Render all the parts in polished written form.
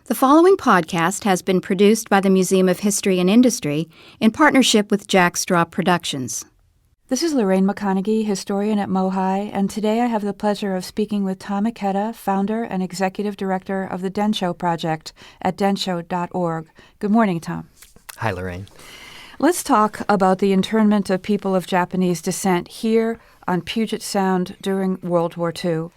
The following podcast has been produced by the Museum of History and Industry in partnership with Jack Straw Productions. This is Lorraine McConaughey, historian at MOHAI, and today I have the pleasure of speaking with Tom Ikeda, founder and executive director of the Densho Project at densho.org. Good morning, Tom. Hi, Lorraine. Let's talk about the internment of people of Japanese descent here on Puget Sound during World War II.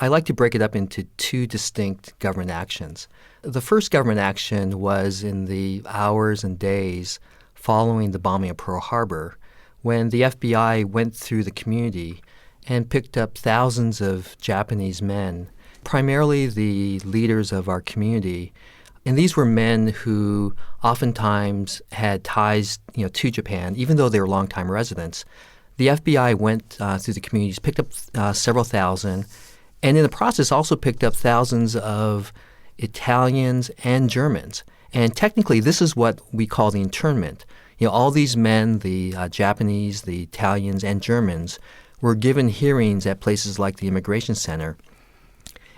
I like to break it up into two distinct government actions. The first government action was in the hours and days following the bombing of Pearl Harbor, when the FBI went through the community and picked up thousands of Japanese men, primarily the leaders of our community. And these were men who oftentimes had ties, to Japan, even though they were longtime residents. The FBI went through the communities, picked up several thousand, and in the process also picked up thousands of Italians and Germans. And technically, this is what we call the internment. All these men, the Japanese, the Italians, and Germans, were given hearings at places like the Immigration Center.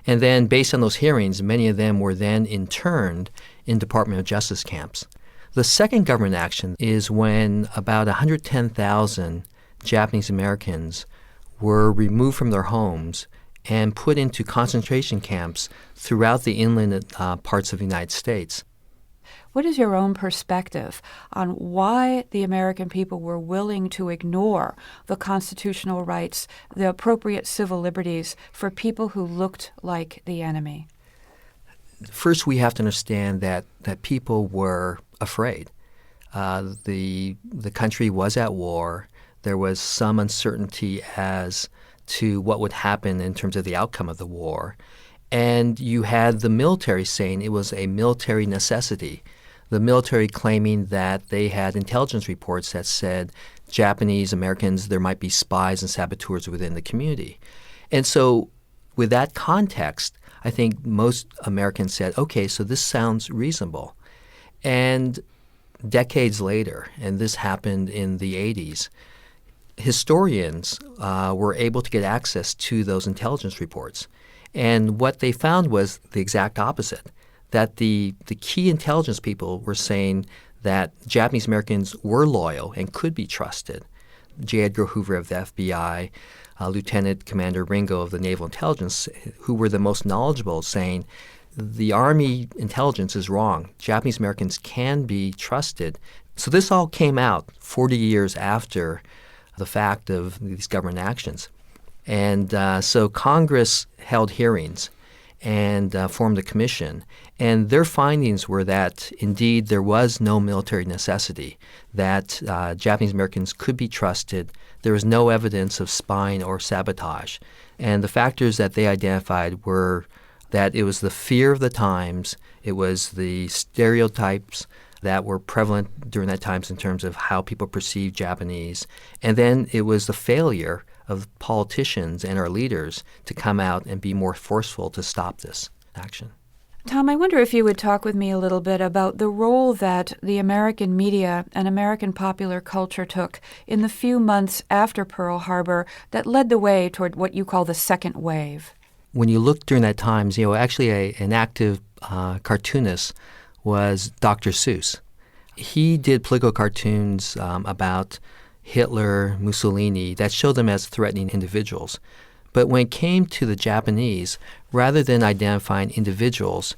And then, based on those hearings, many of them were then interned in Department of Justice camps. The second government action is when about 110,000 Japanese Americans were removed from their homes and put into concentration camps throughout the inland parts of the United States. What is your own perspective on why the American people were willing to ignore the constitutional rights, the appropriate civil liberties for people who looked like the enemy? First, we have to understand that people were afraid. The country was at war. There was some uncertainty as to what would happen in terms of the outcome of the war. And you had the military saying it was a military necessity. The military claiming that they had intelligence reports that said Japanese Americans, there might be spies and saboteurs within the community. And so with that context, I think most Americans said, okay, so this sounds reasonable. And decades later, and this happened in the 80s, historians were able to get access to those intelligence reports. And what they found was the exact opposite, that the key intelligence people were saying that Japanese Americans were loyal and could be trusted. J. Edgar Hoover of the FBI, Lieutenant Commander Ringo of the Naval Intelligence, who were the most knowledgeable, saying the Army intelligence is wrong. Japanese Americans can be trusted. So this all came out 40 years after the fact of these government actions. And so Congress held hearings and formed a commission. And their findings were that, indeed, there was no military necessity, that Japanese Americans could be trusted. There was no evidence of spying or sabotage. And the factors that they identified were that it was the fear of the times, it was the stereotypes that were prevalent during that times in terms of how people perceived Japanese. And then it was the failure of politicians and our leaders to come out and be more forceful to stop this action. Tom, I wonder if you would talk with me a little bit about the role that the American media and American popular culture took in the few months after Pearl Harbor that led the way toward what you call the second wave. When you look during that times, actually an active cartoonist was Dr. Seuss. He did political cartoons about Hitler, Mussolini, that showed them as threatening individuals. But when it came to the Japanese, rather than identifying individuals,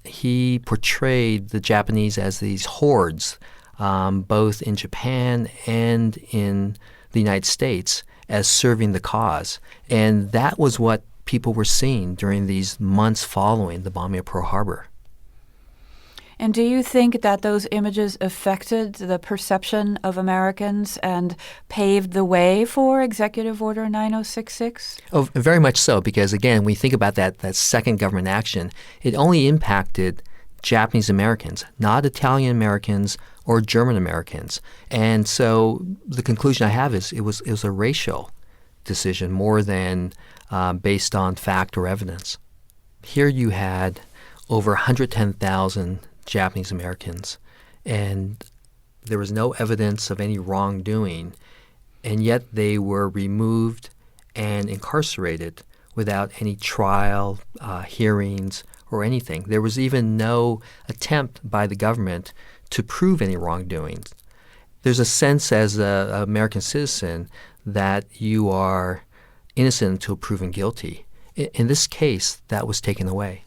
he portrayed the Japanese as these hordes, both in Japan and in the United States, as serving the cause. And that was what people were seeing during these months following the bombing of Pearl Harbor. And do you think that those images affected the perception of Americans and paved the way for Executive Order 9066? Oh, very much so, because again, when you think about that second government action, it only impacted Japanese Americans, not Italian Americans or German Americans. And so the conclusion I have is it was a racial decision more than based on fact or evidence. Here you had over 110,000 Japanese Americans, and there was no evidence of any wrongdoing, and yet they were removed and incarcerated without any trial, hearings, or anything. There was even no attempt by the government to prove any wrongdoings. There's a sense as an American citizen that you are innocent until proven guilty. In this case, that was taken away.